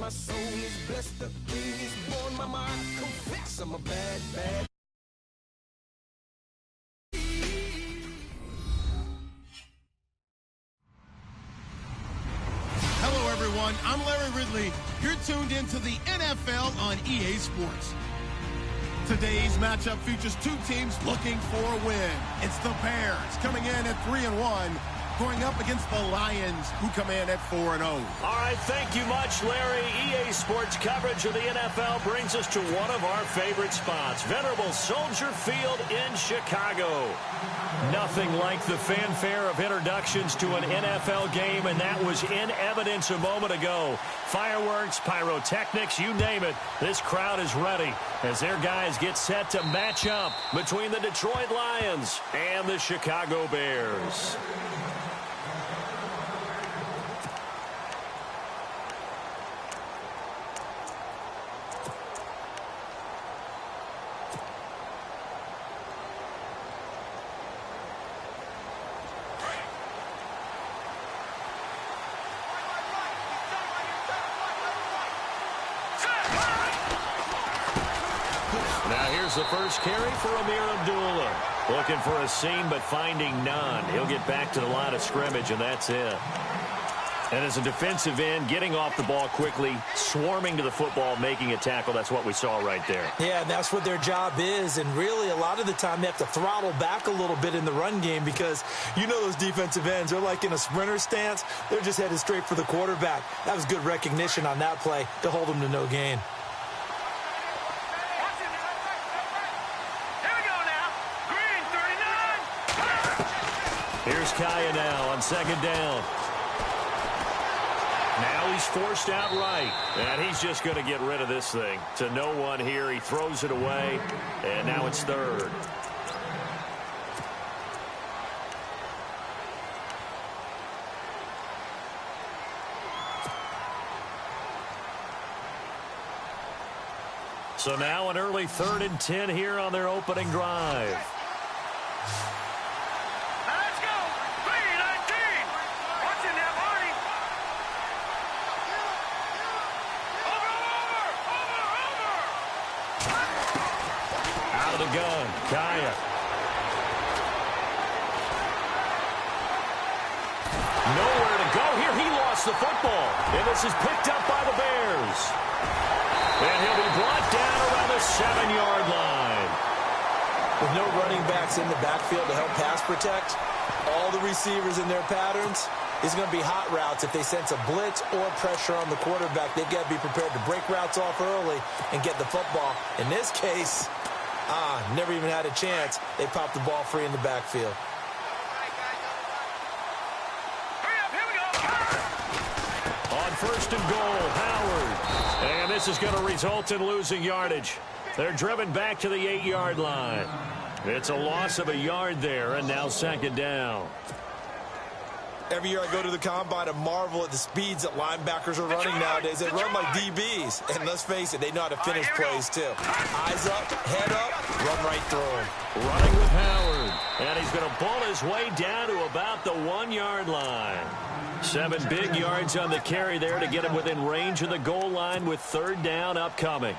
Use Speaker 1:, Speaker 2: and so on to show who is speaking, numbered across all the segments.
Speaker 1: my soul is blessed, the king is born. Mama, I confess I'm a bad, bad.
Speaker 2: Hello, everyone. I'm Larry Ridley. You're tuned into the NFL on EA Sports. Today's matchup features two teams looking for a win. It's the Bears coming in at 3-1, going up against the Lions, who come in at 4-0.
Speaker 3: All right, thank you much, Larry. EA Sports coverage of the NFL brings us to one of our favorite spots, venerable Soldier Field in Chicago. Nothing like the fanfare of introductions to an NFL game, and that was in evidence a moment ago. Fireworks, pyrotechnics, you name it. This crowd is ready as their guys get set to match up between the Detroit Lions and the Chicago Bears. The first carry for Amir Abdullah. Looking for a seam, but finding none. He'll get back to the line of scrimmage, and that's it. And as a defensive end, getting off the ball quickly, swarming to the football, making a tackle, that's what we saw right there.
Speaker 4: Yeah, and that's what their job is. And really, a lot of the time, they have to throttle back a little bit in the run game because you know those defensive ends, they're like in a sprinter stance. They're just headed straight for the quarterback. That was good recognition on that play to hold them to no gain.
Speaker 3: Here's Kaya now on second down. Now he's forced out right, and he's just going to get rid of this thing. To no one here, he throws it away, and now it's third. So now an early 3rd and 10 here on their opening drive. Gun, Kaya. Nowhere to go here. He lost the football. And this is picked up by the Bears. And he'll be brought down around the 7-yard line.
Speaker 4: With no running backs in the backfield to help pass protect, all the receivers in their patterns, it's going to be hot routes. If they sense a blitz or pressure on the quarterback, they've got to be prepared to break routes off early and get the football. In this case, never even had a chance. They popped the ball free in the backfield.
Speaker 3: On 1st and goal, Howard. And this is going to result in losing yardage. They're driven back to the 8-yard line. It's a loss of a yard there, and now 2nd down.
Speaker 4: Every year I go to the combine and marvel at the speeds that linebackers are running nowadays. They run like DBs. And let's face it, they know how to finish plays too. Eyes up, head up, run right through them.
Speaker 3: Running with Howard. And he's going to pull his way down to about the 1-yard line. 7 big yards on the carry there to get him within range of the goal line with 3rd down upcoming.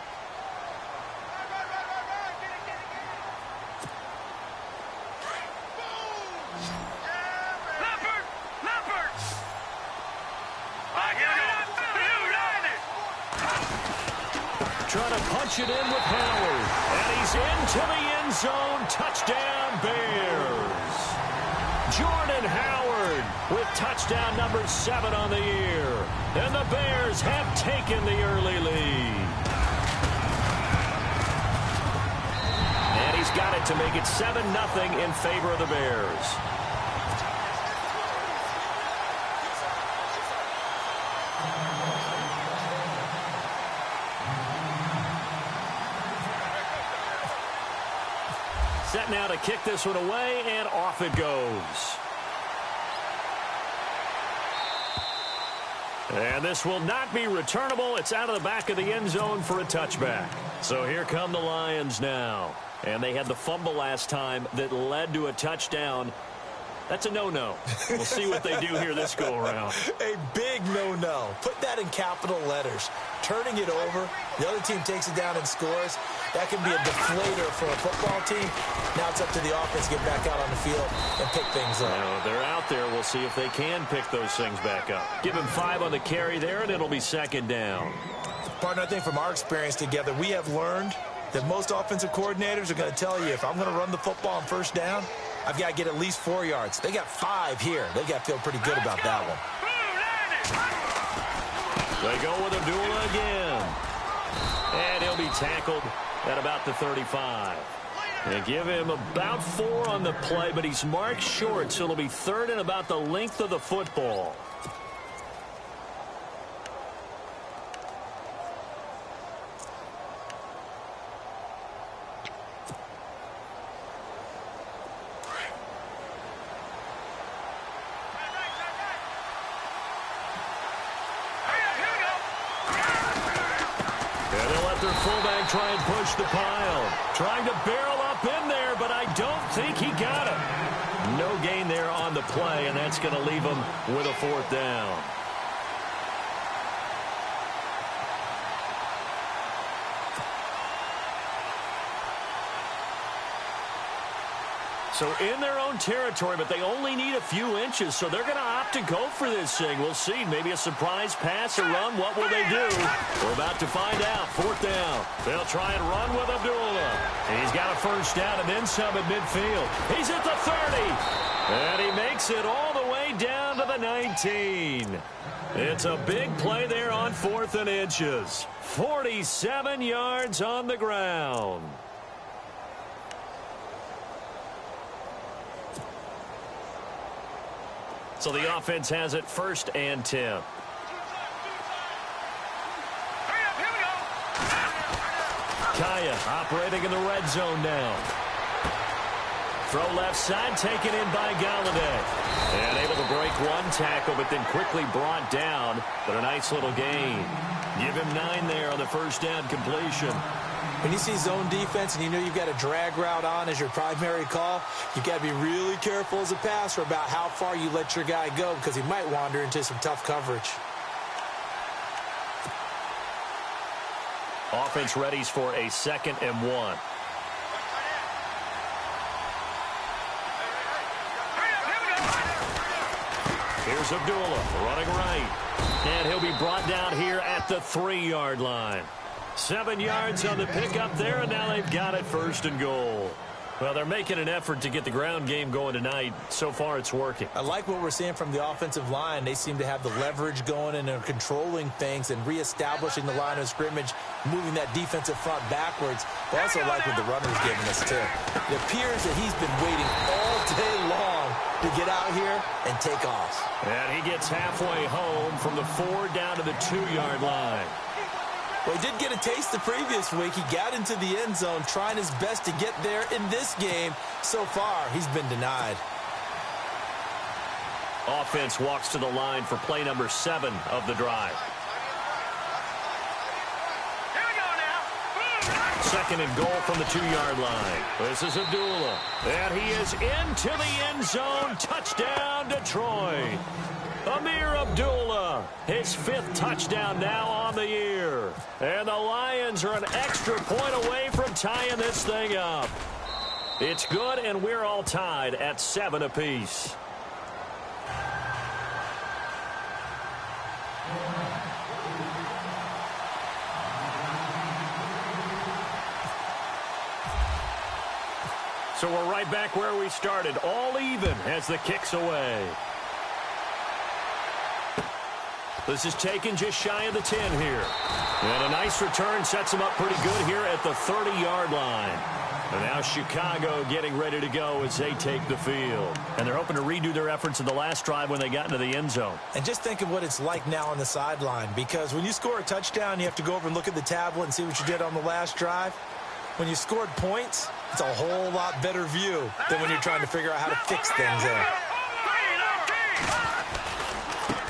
Speaker 3: Trying to punch it in with Howard. And he's into the end zone. Touchdown, Bears. Jordan Howard with touchdown number 7 on the year. And the Bears have taken the early lead. And he's got it to make it 7-0 in favor of the Bears. Set now to kick this one away, and off it goes. And this will not be returnable. It's out of the back of the end zone for a touchback. So here come the Lions now. And they had the fumble last time that led to a touchdown. That's a no-no. We'll see what they do here this go-around.
Speaker 4: A big no-no. Put that in capital letters. Turning it over, the other team takes it down and scores. That can be a deflator for a football team. Now it's up to the offense to get back out on the field and pick things up.
Speaker 3: Now, they're out there. We'll see if they can pick those things back up. Give him 5 on the carry there, and it'll be second down.
Speaker 4: Partner, I think from our experience together, we have learned that most offensive coordinators are going to tell you, if I'm going to run the football on first down, I've got to get at least 4 yards. They got 5 here. They got to feel pretty good about that one.
Speaker 3: They go with Abdullah again. And he'll be tackled at about the 35. They give him about 4 on the play, but he's marked short, so it'll be third and about the length of the football. Their fullback try and push the pile. Trying to barrel up in there, but I don't think he got him. No gain there on the play, and that's going to leave him with a 4th down. So in their own territory, but they only need a few inches, so they're going to opt to go for this thing. We'll see. Maybe a surprise pass or run. What will they do? We're about to find out. 4th down. They'll try and run with Abdullah. He's got a first down and then some at midfield. He's at the 30. And he makes it all the way down to the 19. It's a big play there on 4th and inches. 47 yards on the ground. So the offense has it 1st and 10. Kaya operating in the red zone now. Throw left side, taken in by Galladay. And able to break 1 tackle, but then quickly brought down. But a nice little gain. Give him 9 there on the first down completion.
Speaker 4: When you see zone defense and you know you've got a drag route on as your primary call, you've got to be really careful as a passer about how far you let your guy go because he might wander into some tough coverage.
Speaker 3: Offense readies for a 2nd and 1. Here's Abdullah running right. And he'll be brought down here at the 3-yard line. 7 yards on the pickup there, and now they've got it 1st and goal. Well, they're making an effort to get the ground game going tonight. So far, it's working.
Speaker 4: I like what we're seeing from the offensive line. They seem to have the leverage going, and they're controlling things and reestablishing the line of scrimmage, moving that defensive front backwards. But also like what the runner's giving us, too. It appears that he's been waiting all day long to get out here and take off.
Speaker 3: And he gets halfway home from the 4 down to the 2-yard line.
Speaker 4: Well, he did get a taste the previous week. He got into the end zone, trying his best to get there in this game. So far, he's been denied.
Speaker 3: Offense walks to the line for play number 7 of the drive.
Speaker 1: Here we go now.
Speaker 3: 2nd and goal from the 2-yard line. This is Abdullah. And he is into the end zone. Touchdown, Detroit. Amir Abdullah, his 5th touchdown now on the year. And the Lions are an extra point away from tying this thing up. It's good, and we're all tied at 7 apiece. So we're right back where we started, all even as the kick's away. This is taken just shy of the 10 here. And a nice return sets them up pretty good here at the 30-yard line. And now Chicago getting ready to go as they take the field. And they're hoping to redo their efforts in the last drive when they got into the end zone.
Speaker 4: And just think of what it's like now on the sideline, because when you score a touchdown, you have to go over and look at the tablet and see what you did on the last drive. When you scored points, it's a whole lot better view than when you're trying to figure out how to fix things there.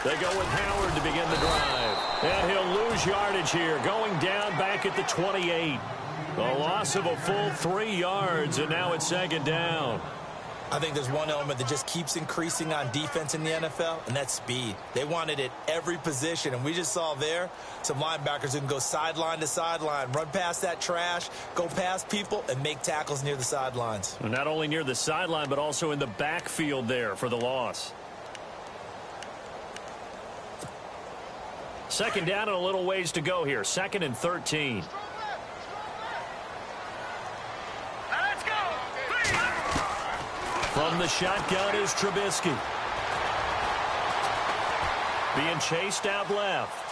Speaker 3: They go with Howard to begin the drive. And he'll lose yardage here, going down back at the 28. A loss of a full 3 yards, and now it's 2nd down.
Speaker 4: I think there's one element that just keeps increasing on defense in the NFL, and that's speed. They want it at every position, and we just saw there some linebackers who can go sideline to sideline, run past that trash, go past people, and make tackles near the sidelines.
Speaker 3: And not only near the sideline, but also in the backfield there for the loss. Second down and a little ways to go here. 2nd and 13. From the shotgun is Trubisky. Being chased out left.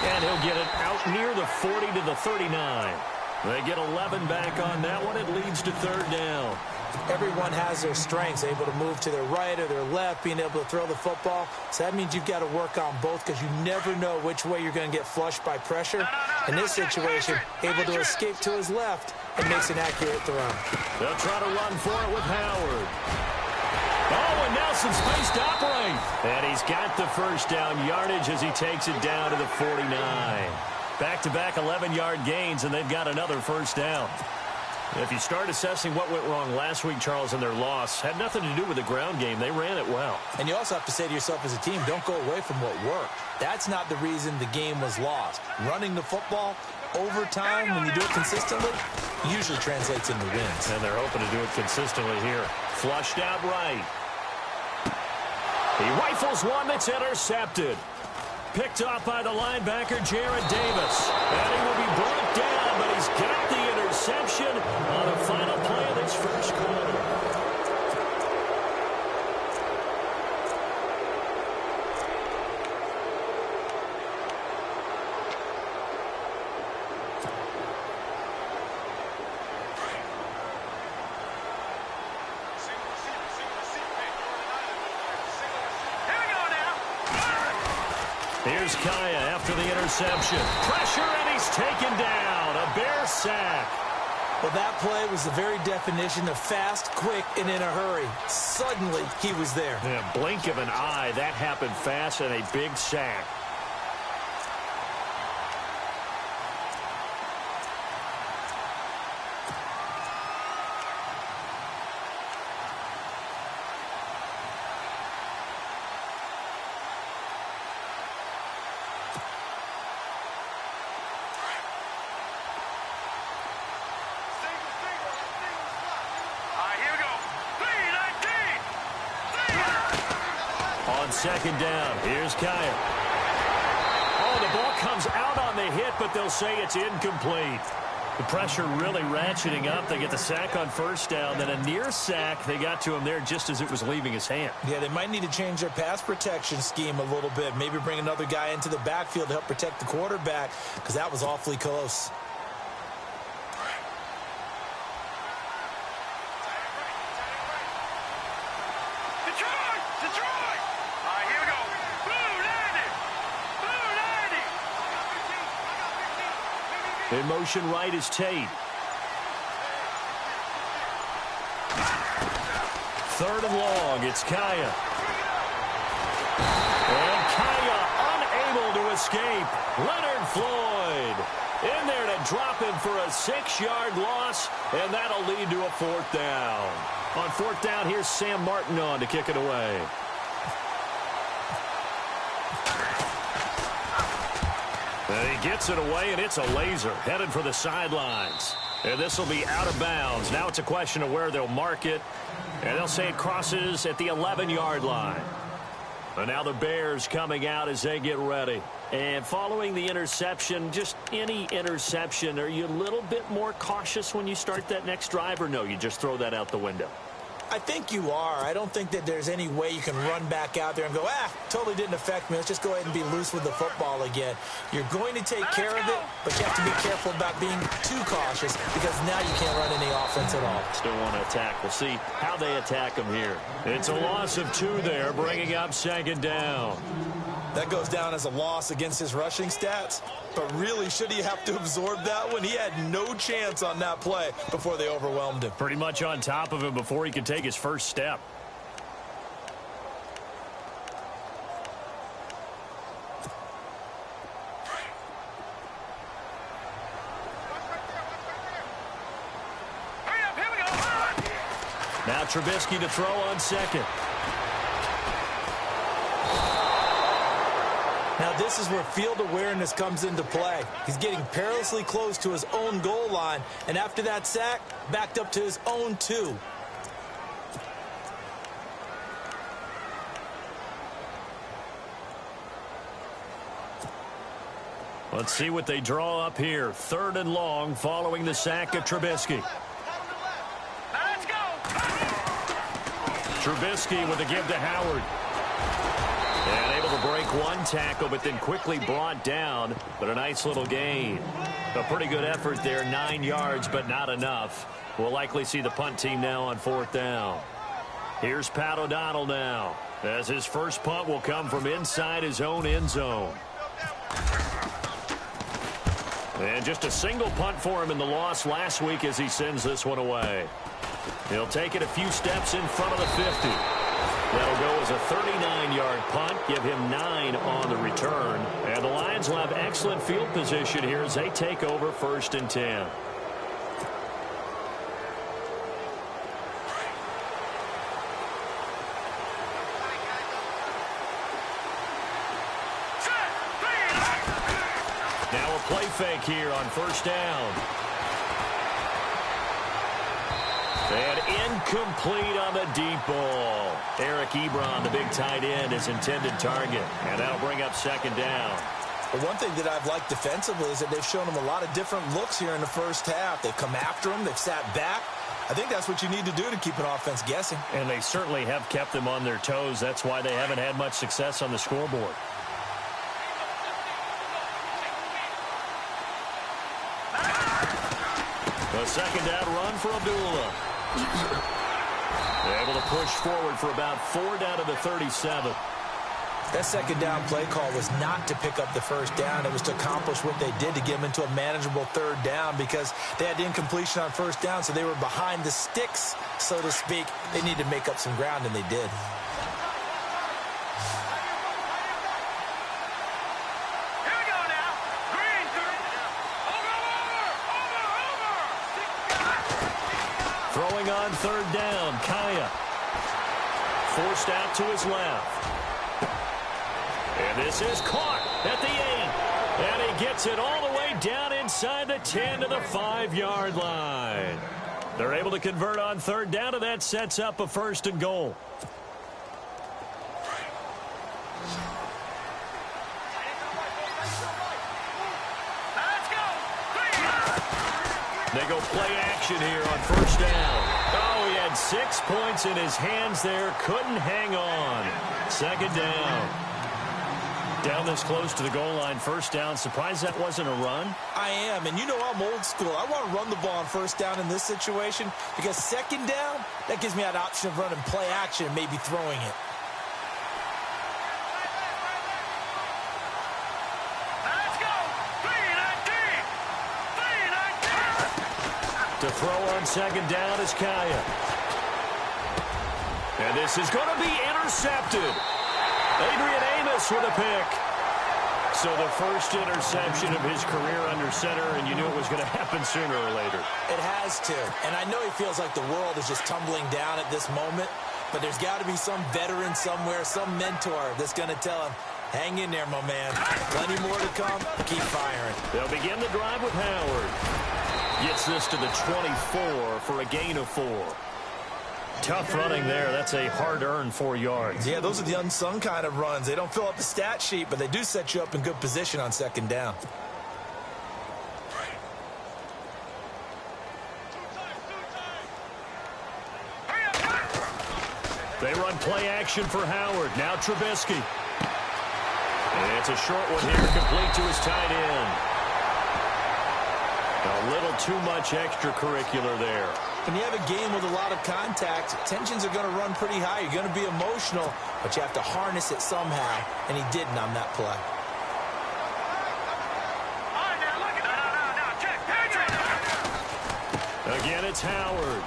Speaker 3: And he'll get it out near the 40 to the 39. They get 11 back on that one. It leads to 3rd down.
Speaker 4: Everyone has their strengths, able to move to their right or their left, being able to throw the football. So that means you've got to work on both because you never know which way you're going to get flushed by pressure. In this situation, able to escape to his left and makes an accurate throw.
Speaker 3: They'll try to run for it with Howard. Oh, and now some space to operate. And he's got the first down yardage as he takes it down to the 49. Back-to-back 11-yard gains, and they've got another first down. If you start assessing what went wrong last week, Charles, in their loss, had nothing to do with the ground game. They ran it well.
Speaker 4: And you also have to say to yourself as a team, don't go away from what worked. That's not the reason the game was lost. Running the football over time, when you do it consistently, usually translates into wins.
Speaker 3: And they're hoping to do it consistently here. Flushed out right. He rifles one that's intercepted. Picked off by the linebacker, Jared Davis. And he will be brought down, but he's got the interception on the final play of this first quarter. Here's Kaya after the interception. Pressure, and he's taken down. A Bear sack.
Speaker 4: Well, that play was the very definition of fast, quick, and in a hurry. Suddenly, he was there.
Speaker 3: In a blink of an eye, that happened fast, and a big sack. On second down, here's Kaya. Oh, the ball comes out on the hit, but they'll say it's incomplete. The pressure really ratcheting up. They get the sack on first down, then a near sack. They got to him there just as it was leaving his hand.
Speaker 4: Yeah, they might need to change their pass protection scheme a little bit. Maybe bring another guy into the backfield to help protect the quarterback, because that was awfully close.
Speaker 3: In motion right is Tate. 3rd and long, it's Kaya. And Kaya unable to escape. Leonard Floyd in there to drop him for a 6-yard loss, and that'll lead to a 4th down. On 4th down, here's Sam Martin on to kick it away. And he gets it away, and it's a laser headed for the sidelines. And this will be out of bounds. Now it's a question of where they'll mark it. And they'll say it crosses at the 11-yard line. And now the Bears coming out as they get ready. And following the interception, just any interception, are you a little bit more cautious when you start that next drive, or no, you just throw that out the window?
Speaker 4: I think you are. I don't think that there's any way you can run back out there and go, totally didn't affect me. Let's just go ahead and be loose with the football again. You're going to take care of it, but you have to be careful about being too cautious because now you can't run any offense at all.
Speaker 3: Still want to attack. We'll see how they attack them here. It's a loss of 2 there, bringing up 2nd down.
Speaker 4: That goes down as a loss against his rushing stats, but really, should he have to absorb that one? He had no chance on that play before they overwhelmed him.
Speaker 3: Pretty much on top of him before he could take his first step. Now Trubisky to throw on second.
Speaker 4: Now this is where field awareness comes into play. He's getting perilously close to his own goal line, and after that sack, backed up to his own 2.
Speaker 3: Let's see what they draw up here. 3rd and long following the sack of Trubisky.
Speaker 5: Let's go.
Speaker 3: Trubisky with a give to Howard. And able to break one tackle, but then quickly brought down. But a nice little gain. A pretty good effort there, 9 yards, but not enough. We'll likely see the punt team now on 4th down. Here's Pat O'Donnell now, as his first punt will come from inside his own end zone. And just a single punt for him in the loss last week as he sends this one away. He'll take it a few steps in front of the 50. That'll go as a 39-yard punt, give him 9 on the return. And the Lions will have excellent field position here as they take over 1st and 10. Now a play fake here on 1st down. And incomplete on the deep ball. Eric Ebron, the big tight end, his intended target. And that'll bring up 2nd down.
Speaker 4: But one thing that I've liked defensively is that they've shown him a lot of different looks here in the first half. They've come after him. They've sat back. I think that's what you need to do to keep an offense guessing.
Speaker 3: And they certainly have kept them on their toes. That's why they haven't had much success on the scoreboard. A 2nd down run for Abdullah. They're able to push forward for about 4 down to the 37.
Speaker 4: That 2nd down play call was not to pick up the 1st down. It was to accomplish what they did to get them into a manageable 3rd down because they had the incompletion on 1st down, so they were behind the sticks, so to speak. They needed to make up some ground, and they did.
Speaker 3: Throwing on 3rd down, Kaya. Forced out to his left. And this is caught at the 8. And he gets it all the way down inside the 10 to the 5-yard line. They're able to convert on 3rd down, and that sets up a 1st and goal. They go play action here on 1st down. Oh, he had 6 points in his hands there. Couldn't hang on. 2nd down. Down this close to the goal line, 1st down. Surprised that wasn't a run?
Speaker 4: I am, and you know I'm old school. I want to run the ball on 1st down in this situation because 2nd down, that gives me that option of running play action and maybe throwing it.
Speaker 3: To throw on 2nd down is Kaya. And this is going to be intercepted. Adrian Amos with a pick. So the first interception of his career under center, and you knew it was going to happen sooner or later.
Speaker 4: It has to. And I know he feels like the world is just tumbling down at this moment, but there's got to be some veteran somewhere, some mentor that's going to tell him, hang in there, my man. Plenty more to come. Keep firing.
Speaker 3: They'll begin the drive with Howard. Gets this to the 24 for a gain of 4. Tough running there. That's a hard-earned 4 yards.
Speaker 4: Yeah, those are the unsung kind of runs. They don't fill up the stat sheet, but they do set you up in good position on 2nd down.
Speaker 3: They run play action for Howard. Now Trubisky. And it's a short one here, complete to his tight end. A little too much extracurricular there.
Speaker 4: When you have a game with a lot of contact, tensions are going to run pretty high. You're going to be emotional, but you have to harness it somehow, and he didn't on that play.
Speaker 3: Again, it's Howard.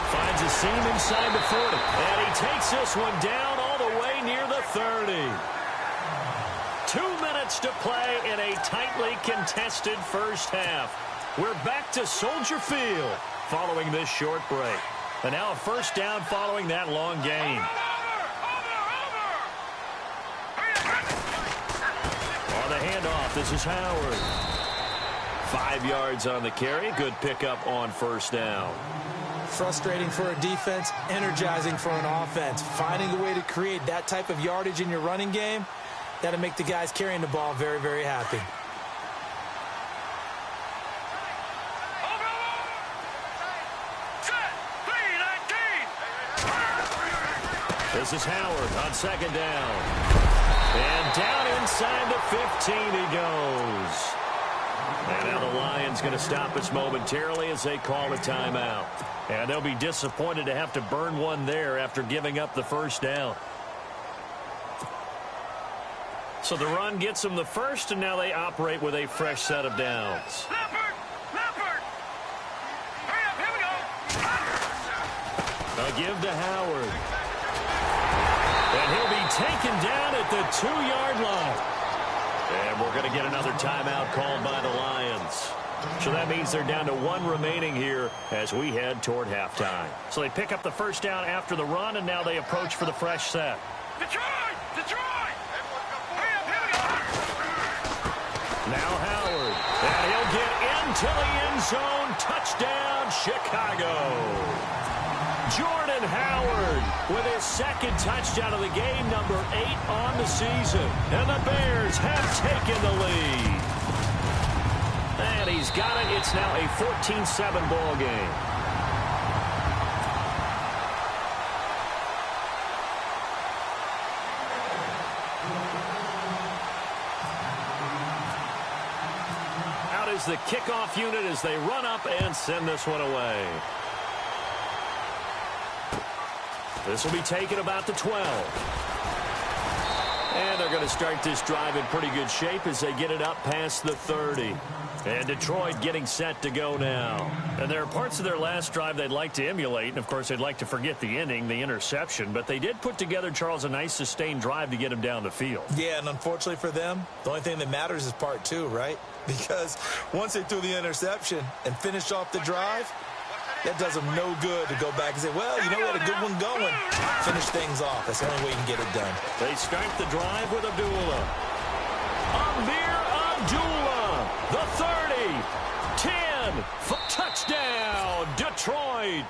Speaker 3: Finds a seam inside the 40, and he takes this one down all the way near the 30. 2 minutes to play in a tightly contested first half. We're back to Soldier Field following this short break. And now a first down following that long gain. On the handoff, this is Howard. 5 yards on the carry. Good pickup on first down.
Speaker 4: Frustrating for a defense, energizing for an offense. Finding a way to create that type of yardage in your running game, that'll make the guys carrying the ball very, very happy.
Speaker 3: This is Howard on second down. And down inside the 15 he goes. And now the Lions going to stop us momentarily as they call a timeout. And they'll be disappointed to have to burn one there after giving up the first down. So the run gets them the first, and now they operate with a fresh set of downs.
Speaker 5: Leopard! Hurry up, here we go!
Speaker 3: A give to Howard. And he'll be taken down at the 2-yard line. And we're going to get another timeout called by the Lions. So that means they're down to 1 remaining here as we head toward halftime. So they pick up the first down after the run, and now they approach for the fresh set.
Speaker 5: Detroit! Hurry up, here we go!
Speaker 3: Now Howard. And he'll get into the end zone. Touchdown, Chicago. Jordan Howard with his second touchdown of the game, number 8 on the season. And the Bears have taken the lead. And he's got it. It's now a 14-7 ball game. Out is the kickoff unit as they run up and send this one away. This will be taken about the 12. And they're going to start this drive in pretty good shape as they get it up past the 30. And Detroit getting set to go now. And there are parts of their last drive they'd like to emulate. And, of course, they'd like to forget the inning, the interception. But they did put together, Charles, a nice sustained drive to get him down the field.
Speaker 4: Yeah, and unfortunately for them, the only thing that matters is part 2, right? Because once they threw the interception and finished off the drive, that does them no good to go back and say, well, you know, we had a good one going. Finish things off. That's the only way you can get it done.
Speaker 3: They start the drive with Abdullah. Amir Abdullah, the 30, 10, touchdown, Detroit.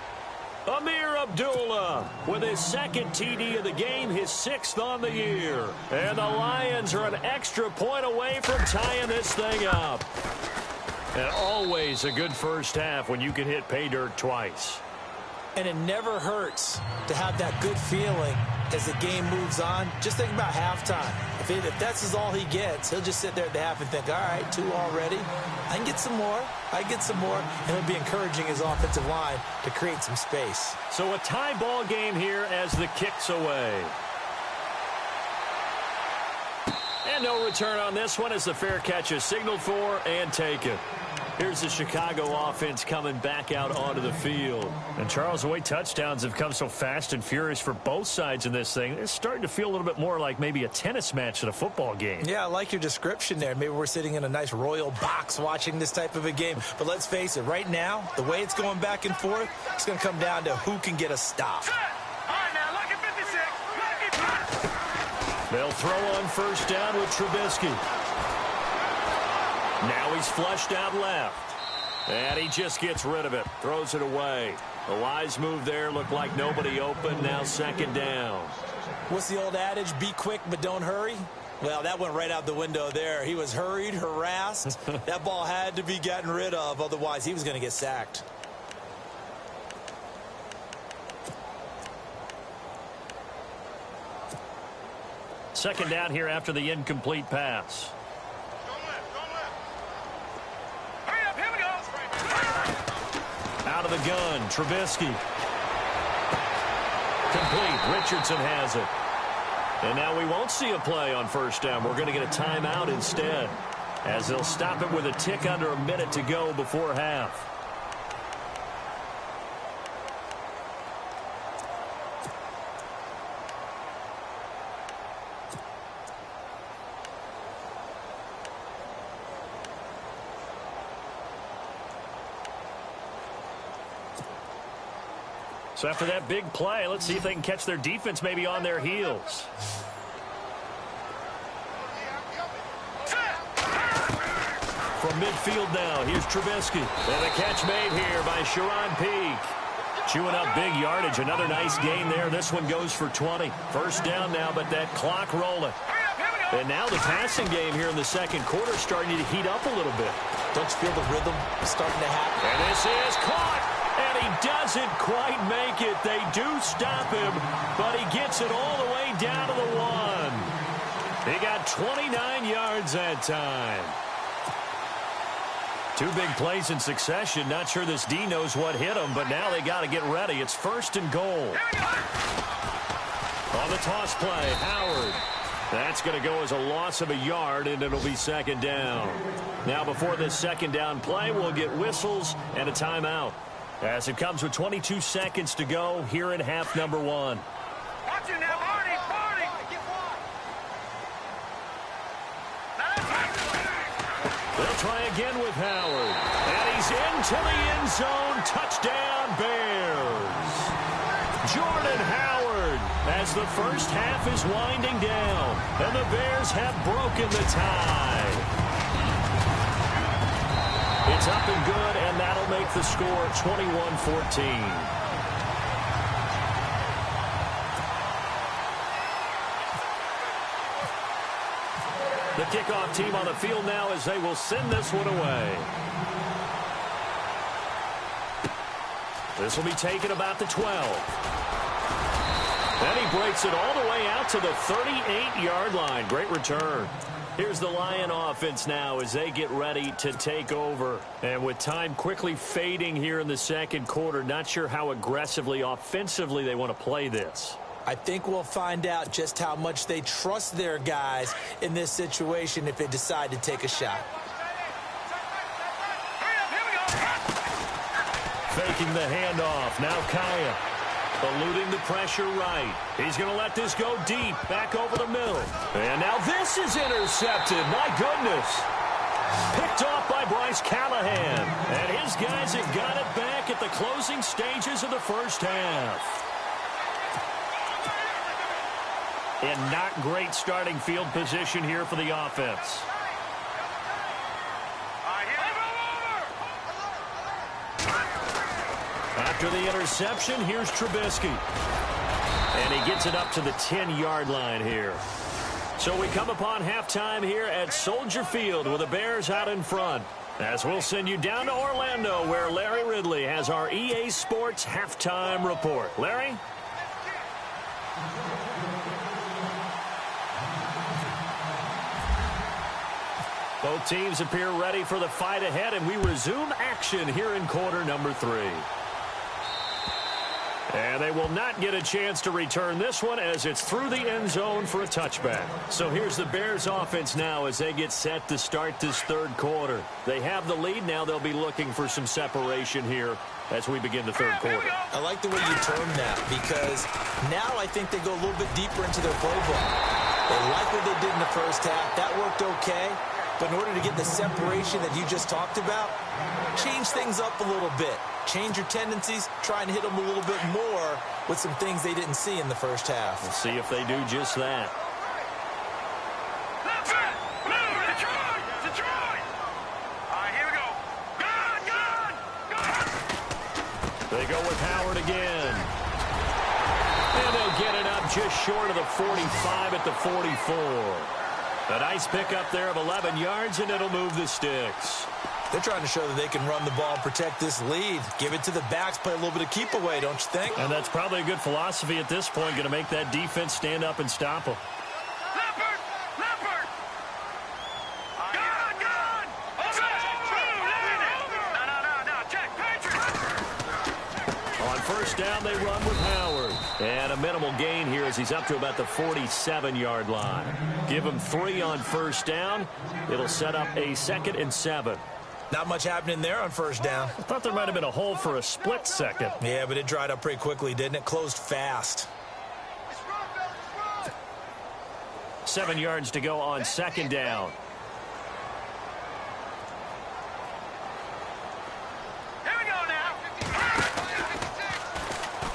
Speaker 3: Amir Abdullah with his second TD of the game, his 6th on the year. And the Lions are an extra point away from tying this thing up. And always a good first half when you can hit pay dirt twice.
Speaker 4: And it never hurts to have that good feeling as the game moves on. Just think about halftime. If that's all he gets, he'll just sit there at the half and think, all right, 2 already. I can get some more. And he'll be encouraging his offensive line to create some space.
Speaker 3: So a tie ball game here as the kick's away. And no return on this one as the fair catch is signaled for and taken. Here's the Chicago offense coming back out onto the field. And, Charles, the way touchdowns have come so fast and furious for both sides in this thing, it's starting to feel a little bit more like maybe a tennis match at a football game. Yeah, I like your description there. Maybe we're sitting in a nice royal box watching this type of a game. But let's face it, right now, the way it's going back and forth, it's going to come down to who can get a stop.
Speaker 5: All right, now, lucky 56.
Speaker 3: They'll throw on first down with Trubisky. Now he's flushed out left. And he just gets rid of it. Throws it away. A wise move there. Looked like nobody open. Now second down.
Speaker 4: What's the old adage? Be quick, but don't hurry. Well, that went right out the window there. He was hurried, harassed. That ball had to be gotten rid of. Otherwise, he was going to get sacked.
Speaker 3: Second down here after the incomplete pass.
Speaker 5: Hurry up, here we go.
Speaker 3: Out of the gun, Trubisky. Complete. Richardson has it. And now we won't see a play on first down. We're going to get a timeout instead, as they'll stop it with a tick under a minute to go before half. So after that big play, let's see if they can catch their defense maybe on their heels. From midfield now, here's Trubisky. And the catch made here by Sharon Peak. Chewing up big yardage. Another nice gain there. This one goes for 20. First down now, but that clock rolling. And now the passing game here in the second quarter starting to heat up a little bit.
Speaker 4: Don't you feel the rhythm starting to happen?
Speaker 3: And this is caught. And he doesn't quite make it. They do stop him, but he gets it all the way down to the 1. He got 29 yards that time. Two big plays in succession. Not sure this D knows what hit him, but now they got to get ready. It's first and goal. On the toss play, Howard. That's going to go as a loss of a yard, and it'll be second down. Now, before this second down play, we'll get whistles and a timeout, as it comes with 22 seconds to go here in half number 1.
Speaker 5: Watch it now, Barney! Barney!
Speaker 3: They'll try again with Howard. And he's into the end zone. Touchdown, Bears. Jordan Howard, as the first half is winding down, and the Bears have broken the tie. It's up and good, and that'll make the score 21-14. The kickoff team on the field now as they will send this one away. This will be taken about the 12. And he breaks it all the way out to the 38-yard line. Great return. Here's the Lion offense now as they get ready to take over. And with time quickly fading here in the second quarter, not sure how aggressively, offensively they want to play this.
Speaker 4: I think we'll find out just how much they trust their guys in this situation if they decide to take a shot.
Speaker 3: Faking the handoff. Now Kaya eluding the pressure right. He's going to let this go deep. Back over the middle. And now this is intercepted. My goodness. Picked off by Bryce Callahan. And his guys have got it back at the closing stages of the first half. And not great starting field position here for the offense. After the interception, here's Trubisky. And he gets it up to the 10-yard line here. So we come upon halftime here at Soldier Field with the Bears out in front. As we'll send you down to Orlando where Larry Ridley has our EA Sports halftime report. Larry? Both teams appear ready for the fight ahead, and we resume action here in quarter number 3. And they will not get a chance to return this one as it's through the end zone for a touchback. So here's the Bears offense now as they get set to start this third quarter. They have the lead. Now they'll be looking for some separation here as we begin the third quarter.
Speaker 4: I like the way you term that because now I think they go a little bit deeper into their playbook. They like what they did in the first half. That worked okay. But in order to get the separation that you just talked about, change things up a little bit. Change your tendencies, try and hit them a little bit more with some things they didn't see in the first half.
Speaker 3: We'll see if they do just that.
Speaker 5: Detroit! All right, here we go.
Speaker 3: They go with Howard again. And they'll get it up just short of the 45 at the 44. A nice pickup there of 11 yards, and it'll move the sticks.
Speaker 4: They're trying to show that they can run the ball and protect this lead. Give it to the backs, play a little bit of keep away, don't you think?
Speaker 3: And that's probably a good philosophy at this point, going to make that defense stand up and stop them.
Speaker 5: Leopard! Leopard! Gun! No, check, Patriot!
Speaker 3: On first down, they run with Howard. And a minimal gain here as he's up to about the 47-yard line. Give him 3 on first down. It'll set up a 2nd and 7.
Speaker 4: Not much happening there on first down.
Speaker 3: I thought there might have been a hole for a split second.
Speaker 4: Yeah, but it dried up pretty quickly, didn't it? Closed fast.
Speaker 3: 7 yards to go on second down.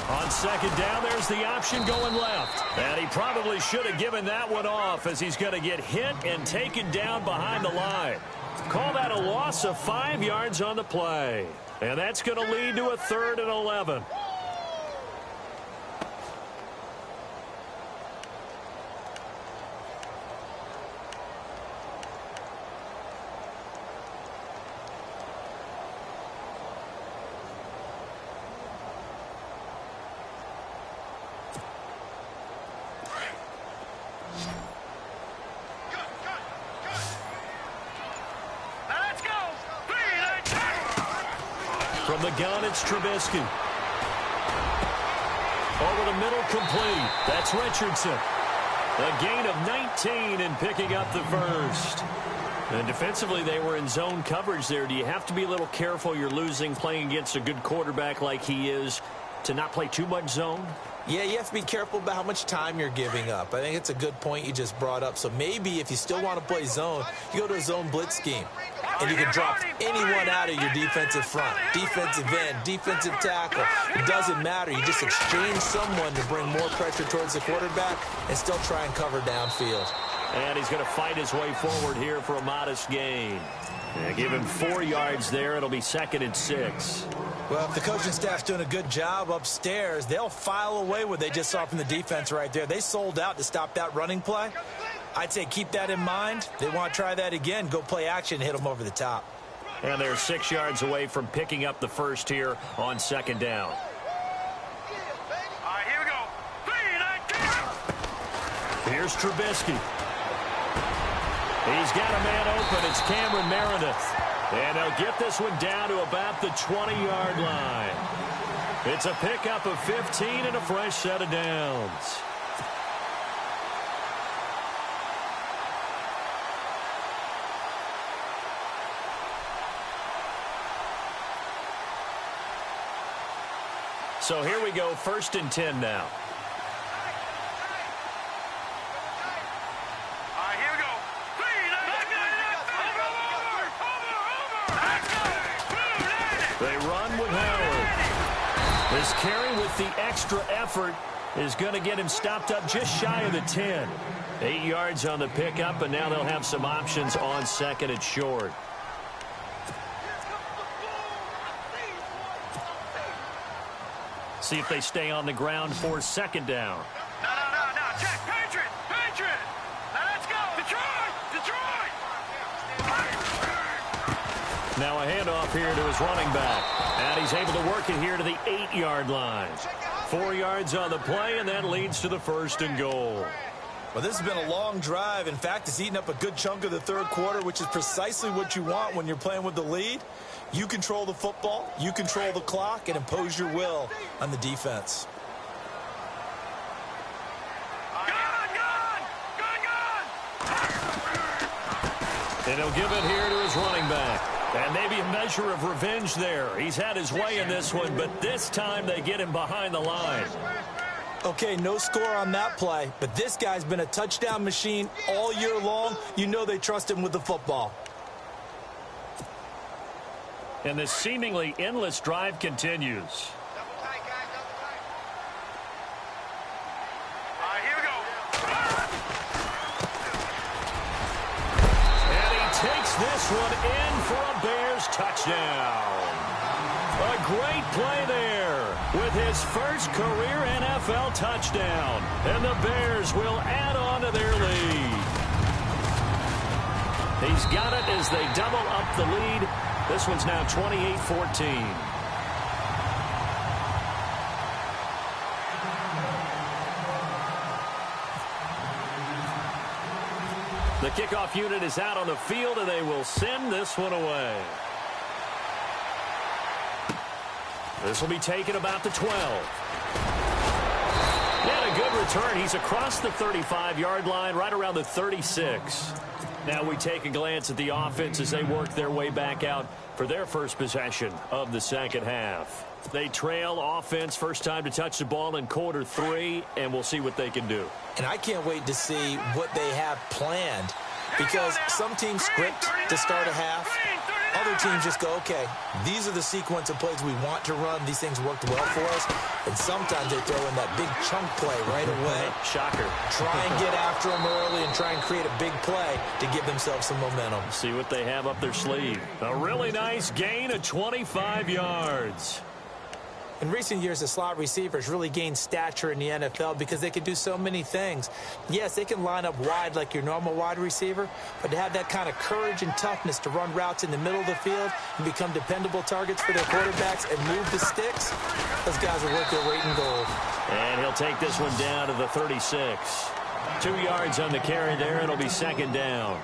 Speaker 3: On second down, there's the option going left. And he probably should have given that one off as he's going to get hit and taken down behind the line. Call that a loss of 5 yards on the play. And that's going to lead to a 3rd and 11. From the gun, it's Trubisky. Over the middle, complete. That's Richardson. A gain of 19 and picking up the first. And defensively, they were in zone coverage there. Do you have to be a little careful? You're losing playing against a good quarterback like he is to not play too much zone?
Speaker 4: Yeah, you have to be careful about how much time you're giving up. I think it's a good point you just brought up. So maybe if you still want to play zone, you go to a zone blitz scheme. And you can drop anyone out of your defensive front. Defensive end, defensive tackle. It doesn't matter. You just exchange someone to bring more pressure towards the quarterback and still try and cover downfield.
Speaker 3: And he's going to fight his way forward here for a modest gain. Give him 4 yards there. It'll be 2nd and 6.
Speaker 4: Well, if the coaching staff's doing a good job upstairs, they'll file away what they just saw from the defense right there. They sold out to stop that running play. I'd say keep that in mind. They want to try that again. Go play action, hit them over the top.
Speaker 3: And they're 6 yards away from picking up the first here on 2nd down.
Speaker 5: All right, here we go. 3, 19.
Speaker 3: Here's Trubisky. He's got a man open. It's Cameron Meredith. And they'll get this one down to about the 20-yard line. It's a pickup of 15 and a fresh set of downs. So here we go, 1st and 10 now.
Speaker 5: All right, here we go. 3, 19.
Speaker 3: They run with Howard. This carry with the extra effort is going to get him stopped up just shy of the 10. 8 yards on the pickup, and now they'll have some options on 2nd and short. See if they stay on the ground for 2nd down.
Speaker 5: No. Check. Patriot. Now let's go. Detroit.
Speaker 3: Now a handoff here to his running back. And he's able to work it here to the 8-yard line. 4 yards on the play, and that leads to the 1st and goal.
Speaker 4: Well, this has been a long drive. In fact, it's eaten up a good chunk of the 3rd quarter, which is precisely what you want when you're playing with the lead. You control the football, you control the clock, and impose your will on the defense.
Speaker 3: And he'll give it here to his running back. And maybe a measure of revenge there. He's had his way in this one, but this time they get him behind the line.
Speaker 4: Okay, no score on that play, but this guy's been a touchdown machine all year long. You know they trust him with the football.
Speaker 3: And this seemingly endless drive continues.
Speaker 5: All right, here we go.
Speaker 3: And he takes this one in for a Bears touchdown. A great play there with his first career NFL touchdown. And the Bears will add on to their lead. He's got it as they double up the lead. This one's now 28-14. The kickoff unit is out on the field, and they will send this one away. This will be taken about the 12. And a good return. He's across the 35-yard line, right around the 36. Now we take a glance at the offense as they work their way back out for their first possession of the second half. They trail offense, first time to touch the ball in quarter 3, and we'll see what they can do.
Speaker 4: And I can't wait to see what they have planned, because some teams script to start a half. other teams just go, okay, these are the sequence of plays we want to run. These things worked well for us. And sometimes they throw in that big chunk play right away.
Speaker 3: Shocker.
Speaker 4: Try and get after them early and try and create a big play to give themselves some momentum.
Speaker 3: See what they have up their sleeve. A really nice gain of 25 yards.
Speaker 4: In recent years, the slot receivers really gained stature in the NFL because they can do so many things. Yes, they can line up wide like your normal wide receiver, but to have that kind of courage and toughness to run routes in the middle of the field and become dependable targets for their quarterbacks and move the sticks, those guys are worth their weight in gold.
Speaker 3: And he'll take this one down to the 36. 2 yards on the carry there. It'll be second down.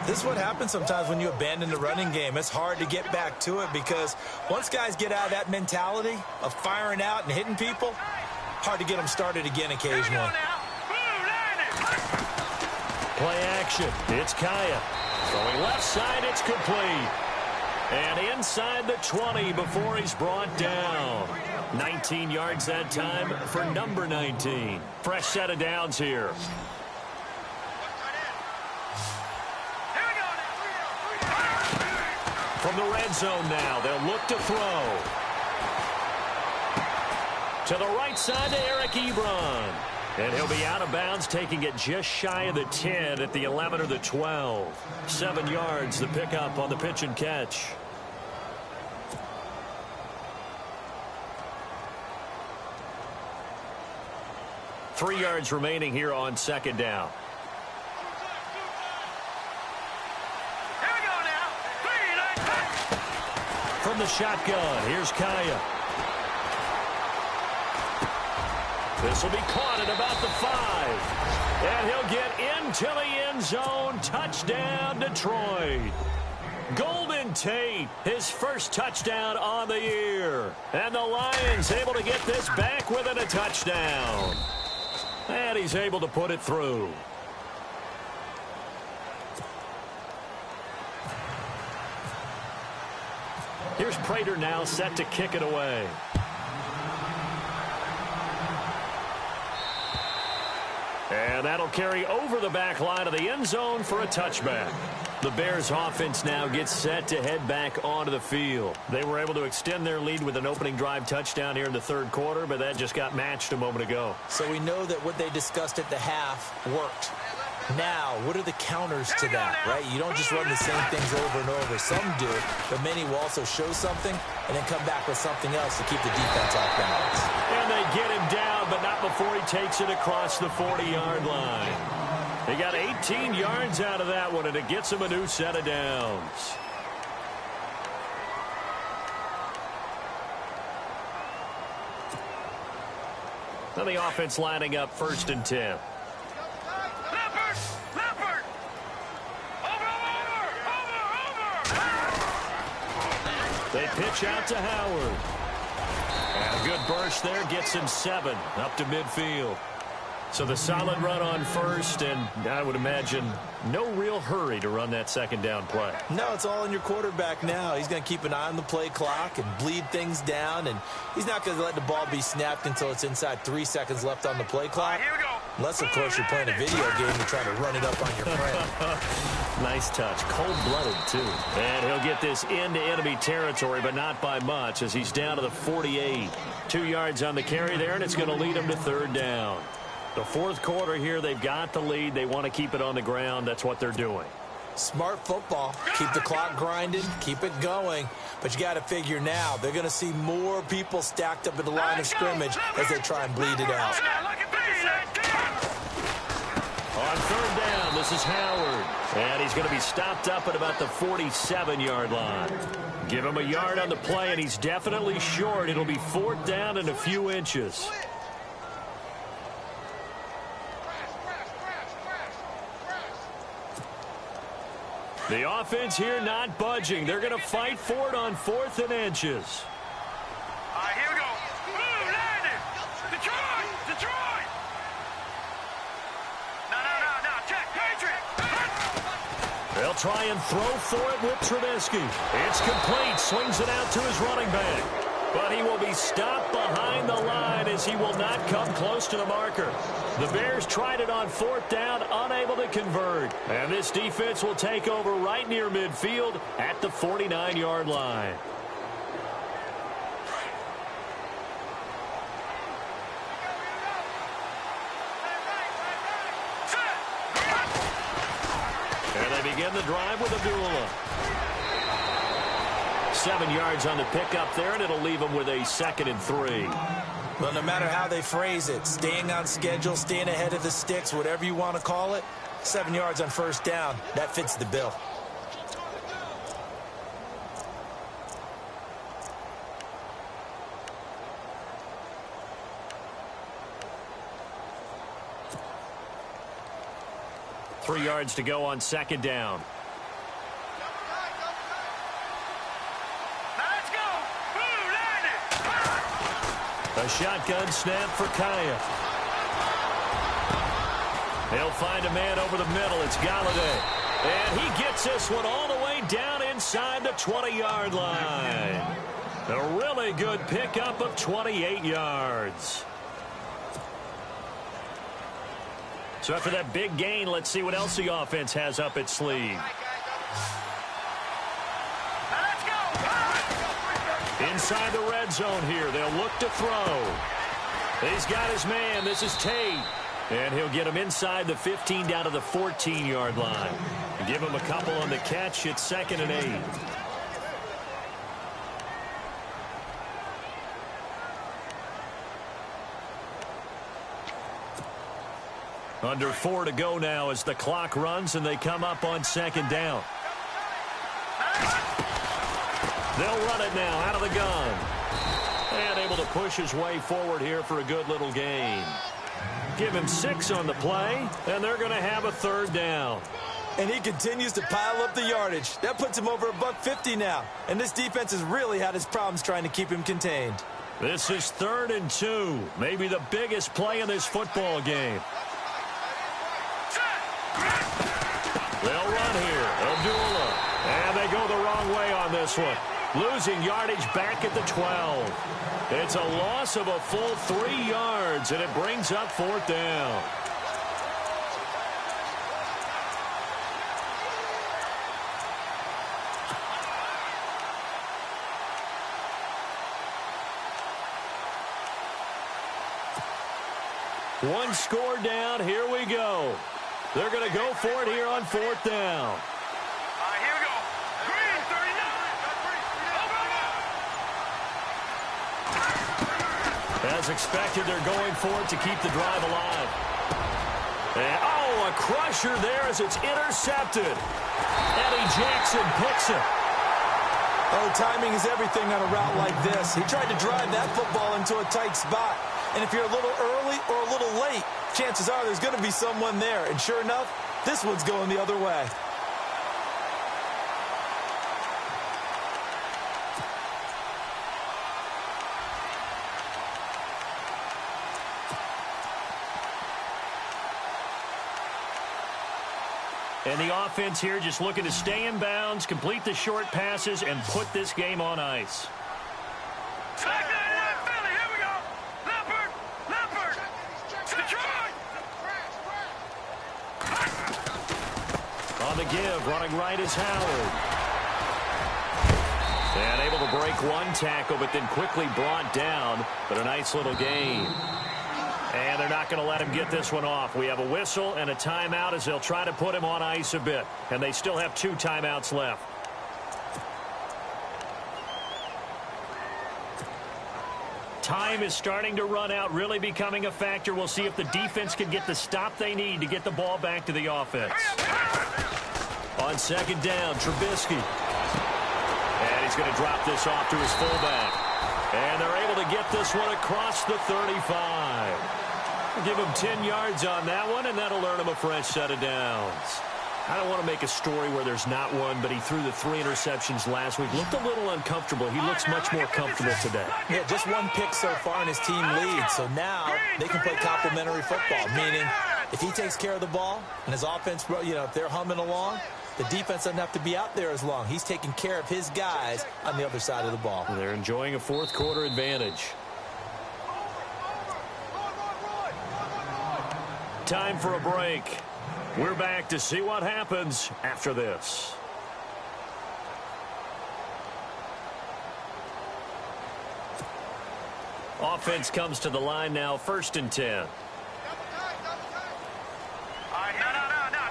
Speaker 4: This is what happens sometimes when you abandon the running game. It's hard to get back to it because once guys get out of that mentality of firing out and hitting people, hard to get them started again occasionally.
Speaker 3: Play action. It's Kaya. Throwing left side, it's complete. And inside the 20 before he's brought down. 19 yards that time for number 19. Fresh set of downs here. From the red zone now, they'll look to throw. To the right side to Eric Ebron. And he'll be out of bounds, taking it just shy of the 10 at the 11 or the 12. 7 yards, the pickup on the pitch and catch. Three yards remaining here on second down. From the shotgun, here's Kaya. This will be caught at about the 5. And he'll get into the end zone. Touchdown, Detroit. Golden Tate, his first touchdown on the year. And the Lions able to get this back within a touchdown. And he's able to put it through. Here's Prater now set to kick it away. And that'll carry over the back line of the end zone for a touchback. The Bears offense now gets set to head back onto the field. They were able to extend their lead with an opening drive touchdown here in the third quarter, but that just got matched a moment ago.
Speaker 4: So we know that what they discussed at the half worked. Now, what are the counters to that, right? You don't just run the same things over and over. Some do, but many will also show something and then come back with something else to keep the defense off balance.
Speaker 3: And they get him down, but not before he takes it across the 40-yard line. He got 18 yards out of that one, and it gets him a new set of downs. Now the offense lining up 1st and 10. They pitch out to Howard. And a good burst there gets him 7 up to midfield. So the solid run on first, and I would imagine no real hurry to run that second down play.
Speaker 4: No, it's all in your quarterback now. He's going to keep an eye on the play clock and bleed things down, and he's not going to let the ball be snapped until it's inside 3 seconds left on the play clock.
Speaker 5: Here we go.
Speaker 4: Unless, of course, you're playing a video game and trying to run it up on your friend.
Speaker 3: Nice touch. Cold-blooded, too. And he'll get this into enemy territory, but not by much, as he's down to the 48. 2 yards on the carry there, and it's going to lead him to third down. The fourth quarter here, they've got the lead. They want to keep it on the ground. That's what they're doing.
Speaker 4: Smart football. Keep the clock grinding. Keep it going. But you got to figure now, they're going to see more people stacked up at the line of scrimmage as they try and bleed it out.
Speaker 3: On third down, this is Howard. And he's going to be stopped up at about the 47-yard line. Give him a yard on the play, and he's definitely short. It'll be fourth down and a few inches. The offense here not budging. They're going to fight for it on 4th and inches.
Speaker 5: All right, here we go. Boom, landed. Detroit, Detroit. No, check, Patriot.
Speaker 3: They'll try and throw for it with Trubisky. It's complete. Swings it out to his running back. But he will be stopped behind the line as he will not come close to the marker. The Bears tried it on 4th down, unable to convert. And this defense will take over right near midfield at the 49-yard line. And they begin the drive with Abdullah. 7 yards on the pickup there, and it'll leave them with a 2nd and 3.
Speaker 4: Well, no matter how they phrase it, staying on schedule, staying ahead of the sticks, whatever you want to call it, 7 yards on 1st down, that fits the bill.
Speaker 3: Three yards to go on 2nd down. A shotgun snap for Kaya. He'll find a man over the middle. It's Galladay. And he gets this one all the way down inside the 20-yard line. A really good pickup of 28 yards. So after that big gain, let's see what else the offense has up its sleeve. Inside the red zone here. They'll look to throw. He's got his man. This is Tate. And he'll get him inside the 15 down to the 14-yard line. Give him a couple on the catch. It's 2nd and 8. Under 4 to go now as the clock runs and they come up on 2nd down. They'll run it now out of the gun. And able to push his way forward here for a good little gain. Give him 6 on the play, and they're going to have a 3rd down.
Speaker 4: And he continues to pile up the yardage. That puts him over $150 now. And this defense has really had his problems trying to keep him contained.
Speaker 3: This is 3rd and 2. Maybe the biggest play in this football game. They'll run here. Abdullah. And they go the wrong way on this one. Losing yardage back at the 12. It's a loss of a full 3 yards, and it brings up 4th down. One score down. Here we go. They're going to go for it here on 4th down.
Speaker 5: Here we go. Green, 39.
Speaker 3: As expected, they're going for it to keep the drive alive. And, oh, a crusher there as it's intercepted. Eddie Jackson picks it.
Speaker 4: Oh, timing is everything on a route like this. He tried to drive that football into a tight spot. And if you're a little early or a little late, chances are there's going to be someone there. And sure enough, this one's going the other way.
Speaker 3: And the offense here just looking to stay in bounds, complete the short passes, and put this game on ice. On the give, running right is Howard. And able to break one tackle, but then quickly brought down. But a nice little gain. And they're not going to let him get this one off. We have a whistle and a timeout as they'll try to put him on ice a bit. And they still have 2 timeouts left. Time is starting to run out, really becoming a factor. We'll see if the defense can get the stop they need to get the ball back to the offense. On 2nd down, Trubisky. And he's going to drop this off to his fullback. And they're able to get this one across the 35. Give him 10 yards on that one, and that'll earn him a fresh set of downs. I don't want to make a story where there's not one, but he threw the 3 interceptions last week. Looked a little uncomfortable. He looks much more comfortable today.
Speaker 4: Yeah, just 1 pick so far, and his team leads. So now they can play complementary football, meaning if he takes care of the ball and his offense, you know, if they're humming along, the defense doesn't have to be out there as long. He's taking care of his guys on the other side of the ball.
Speaker 3: They're enjoying a fourth quarter advantage. Time for a break. We're back to see what happens after this. Offense comes to the line now, 1st and 10.
Speaker 5: No.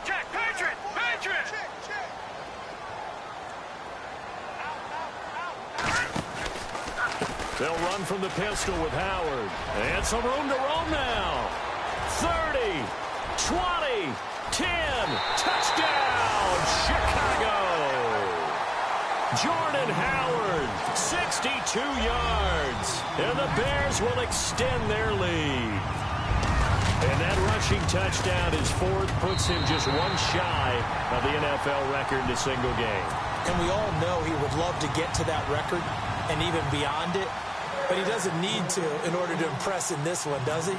Speaker 5: Check. Patriot.
Speaker 3: They'll run from the pistol with Howard. And some room to roam now. 30, 20, 10. Touchdown, Chicago. Jordan Howard, 62 yards. And the Bears will extend their lead. And that rushing touchdown, his 4th, puts him just one shy of the NFL record in a single game.
Speaker 4: And we all know he would love to get to that record and even beyond it. But he doesn't need to in order to impress in this one, does he?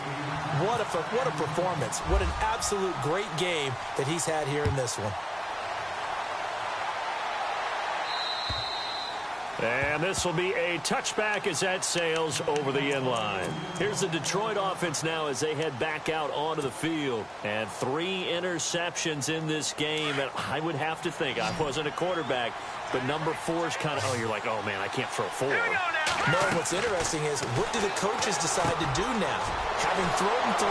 Speaker 4: What a performance. What an absolute great game that he's had here in this one.
Speaker 3: And this will be a touchback as that sails over the end line. Here's the Detroit offense now as they head back out onto the field. And 3 interceptions in this game. And I would have to think, I wasn't a quarterback, but number 4 is kind of, you're like, oh, man, I can't throw 4.
Speaker 4: No, what's interesting is, what do the coaches decide to do now? Having thrown 3,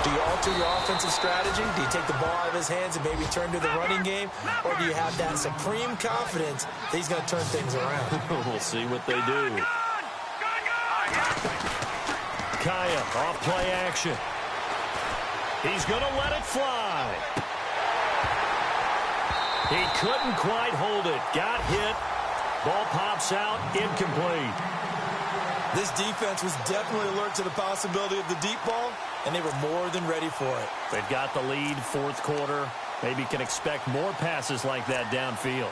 Speaker 4: do you alter your offensive strategy? Do you take the ball out of his hands and maybe turn to the running game? Or do you have that supreme confidence that he's going to turn things around?
Speaker 3: We'll see what they do. Kaya off play action. He's going to let it fly. He couldn't quite hold it. Got hit. Ball pops out. Incomplete.
Speaker 4: This defense was definitely alert to the possibility of the deep ball, and they were more than ready for it.
Speaker 3: They've got the lead, 4th quarter. Maybe can expect more passes like that downfield.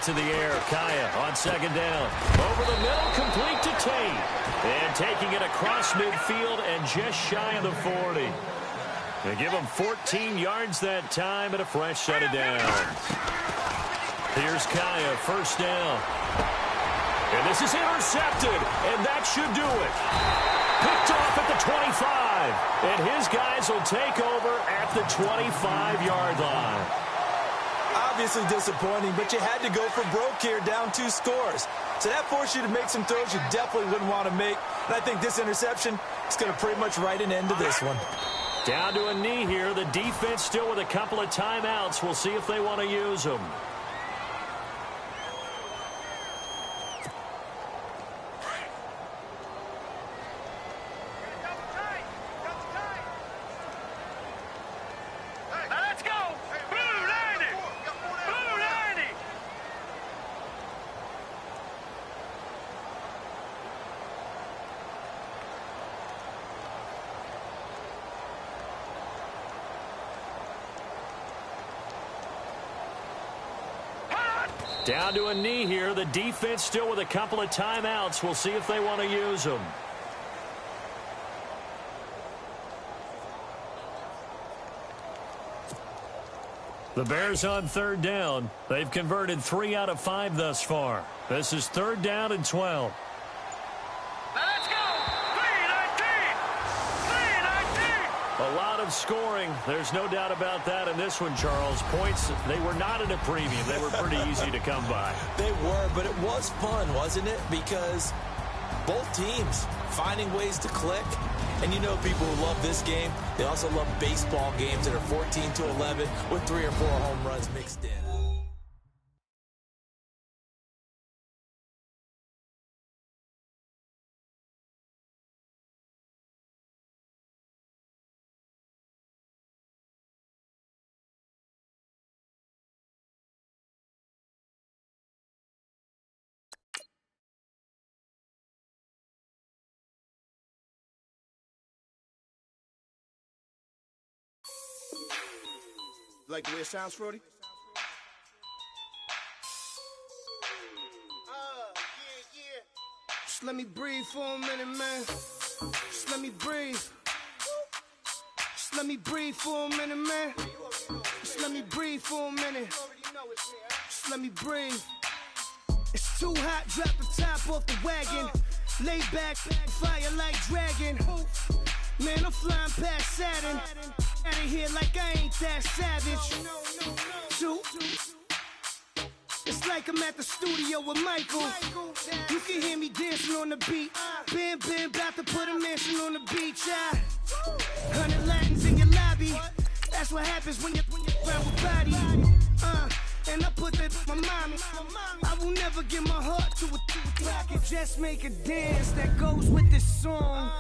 Speaker 3: To the air, Kaya on 2nd down. Over the middle, complete to Tate. And taking it across midfield and just shy of the 40. They give him 14 yards that time and a fresh set of downs. Here's Kaya, 1st down. And this is intercepted, and that should do it. Picked off at the 25. And his guys will take over at the 25-yard line.
Speaker 4: Obviously disappointing, but you had to go for broke here, down 2 scores. So that forced you to make some throws you definitely wouldn't want to make. And I think this interception is going to pretty much write an end to this one.
Speaker 3: Down to a knee here. The defense still with a couple of timeouts. We'll see if they want to use them. Down to a knee here. The defense still with a couple of timeouts. We'll see if they want to use them. The Bears on 3rd down. They've converted 3 out of 5 thus far. This is 3rd down and 12.
Speaker 5: Let's go! 3-19! 3-19!
Speaker 3: A lot of scoring. There's no doubt about that in this one, Charles. Points, they were not at a premium. They were pretty easy to come by.
Speaker 4: They were, but it was fun, wasn't it? Because both teams finding ways to click. And you know people who love this game, they also love baseball games that are 14-11 with 3 or 4 home runs mixed in.
Speaker 1: Like the way it sounds, Frody? Just let me breathe for a minute, man. Just let me breathe. Just let me breathe for a minute, man. Just let me breathe for a minute. Just let me breathe. It's too hot, drop the top off the wagon. Lay back, fire like dragon. Man, I'm flying past Saturn. Out of here like I ain't that savage. It's like I'm at the studio with Michael. You can hear me dancing on the beat. Bam, about to put a mansion on the beach. 100 Latins in your lobby. That's what happens when you're around with body. And I put that on my mommy. I will never give my heart to a I can just make a dance that goes with this song.